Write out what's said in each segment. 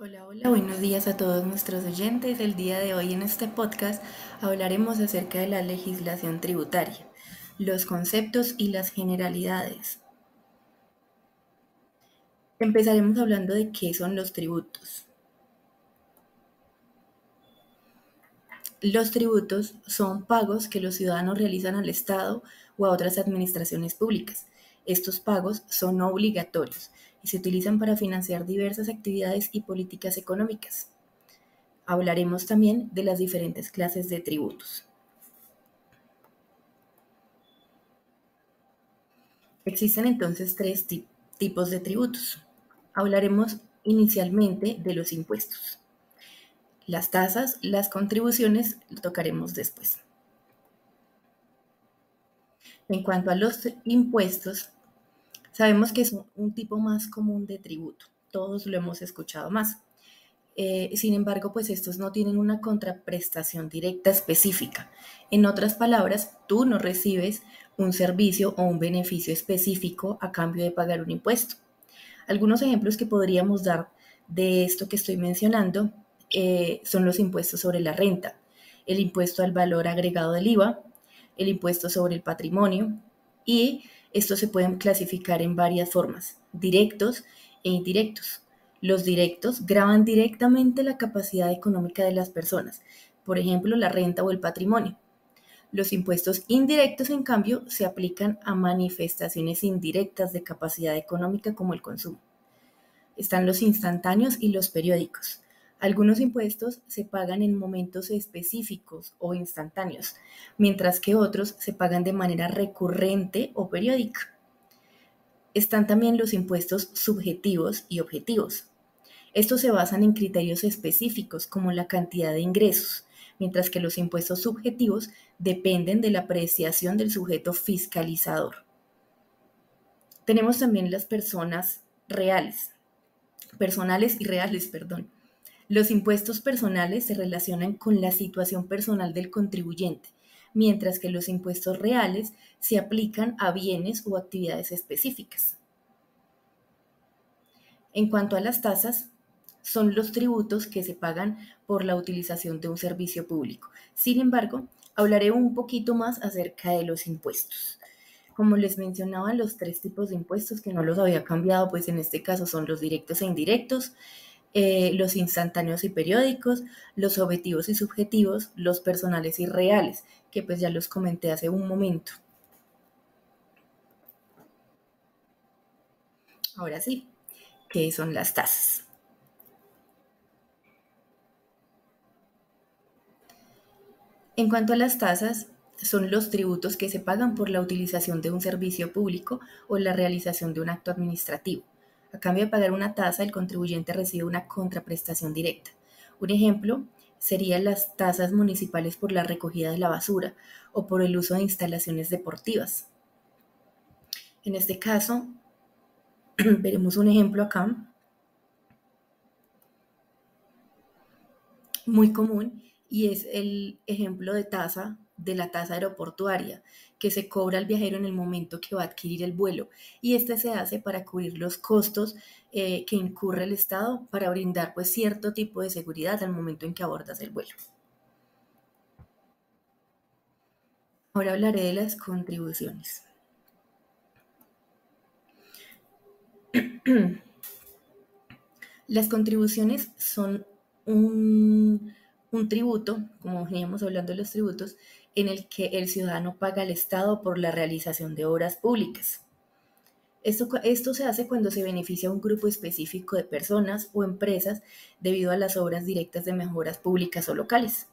Hola, hola, buenos días a todos nuestros oyentes. El día de hoy en este podcast hablaremos acerca de la legislación tributaria, los conceptos y las generalidades. Empezaremos hablando de qué son los tributos. Los tributos son pagos que los ciudadanos realizan al Estado o a otras administraciones públicas. Estos pagos son no obligatorios y se utilizan para financiar diversas actividades y políticas económicas. Hablaremos también de las diferentes clases de tributos. Existen entonces tres tipos de tributos. Hablaremos inicialmente de los impuestos. Las tasas, las contribuciones, lo tocaremos después. En cuanto a los impuestos, sabemos que es un tipo más común de tributo. Todos lo hemos escuchado más. Sin embargo, pues estos no tienen una contraprestación directa específica. En otras palabras, tú no recibes un servicio o un beneficio específico a cambio de pagar un impuesto. Algunos ejemplos que podríamos dar de esto que estoy mencionando son los impuestos sobre la renta, el impuesto al valor agregado del IVA, el impuesto sobre el patrimonio, y estos se pueden clasificar en varias formas, directos e indirectos. Los directos gravan directamente la capacidad económica de las personas, por ejemplo, la renta o el patrimonio. Los impuestos indirectos, en cambio, se aplican a manifestaciones indirectas de capacidad económica como el consumo. Están los instantáneos y los periódicos. Algunos impuestos se pagan en momentos específicos o instantáneos, mientras que otros se pagan de manera recurrente o periódica. Están también los impuestos subjetivos y objetivos. Estos se basan en criterios específicos como la cantidad de ingresos, mientras que los impuestos subjetivos dependen de la apreciación del sujeto fiscalizador. Tenemos también las personales y reales, perdón. Los impuestos personales se relacionan con la situación personal del contribuyente, mientras que los impuestos reales se aplican a bienes o actividades específicas. En cuanto a las tasas, son los tributos que se pagan por la utilización de un servicio público. Sin embargo, hablaré un poquito más acerca de los impuestos. Como les mencionaba, los tres tipos de impuestos que no los había cambiado, pues en este caso son los directos e indirectos, los instantáneos y periódicos, los objetivos y subjetivos, los personales y reales, que pues ya los comenté hace un momento. Ahora sí, ¿qué son las tasas? En cuanto a las tasas, son los tributos que se pagan por la utilización de un servicio público o la realización de un acto administrativo. A cambio de pagar una tasa, el contribuyente recibe una contraprestación directa. Un ejemplo serían las tasas municipales por la recogida de la basura o por el uso de instalaciones deportivas. En este caso, veremos un ejemplo acá muy común, y es el ejemplo de la tasa aeroportuaria que se cobra al viajero en el momento que va a adquirir el vuelo, y este se hace para cubrir los costos que incurre el Estado para brindar pues cierto tipo de seguridad al momento en que abordas el vuelo. Ahora hablaré de las contribuciones. Las contribuciones son un tributo, como veníamos hablando de los tributos, en el que el ciudadano paga al Estado por la realización de obras públicas. Esto se hace cuando se beneficia a un grupo específico de personas o empresas debido a las obras directas de mejoras públicas o locales.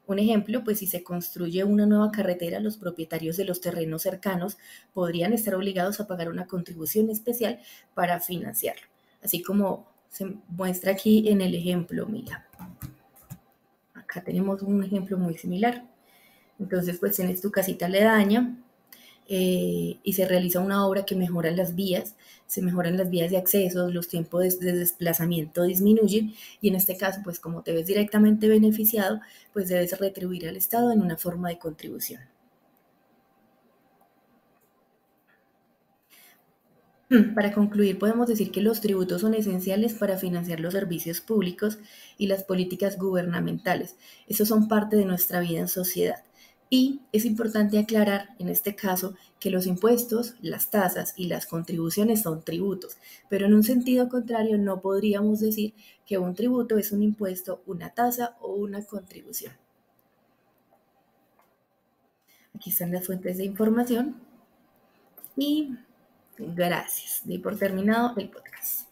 Un ejemplo, pues si se construye una nueva carretera, los propietarios de los terrenos cercanos podrían estar obligados a pagar una contribución especial para financiarlo, así como se muestra aquí en el ejemplo, mira. Acá tenemos un ejemplo muy similar. Entonces, pues tienes tu casita aledaña y se realiza una obra que mejora las vías, se mejoran las vías de acceso, los tiempos de desplazamiento disminuyen, y en este caso, pues como te ves directamente beneficiado, pues debes retribuir al Estado en una forma de contribución. Para concluir, podemos decir que los tributos son esenciales para financiar los servicios públicos y las políticas gubernamentales. Estos son parte de nuestra vida en sociedad. Y es importante aclarar, en este caso, que los impuestos, las tasas y las contribuciones son tributos, pero en un sentido contrario no podríamos decir que un tributo es un impuesto, una tasa o una contribución. Aquí están las fuentes de información y gracias. Doy por terminado el podcast.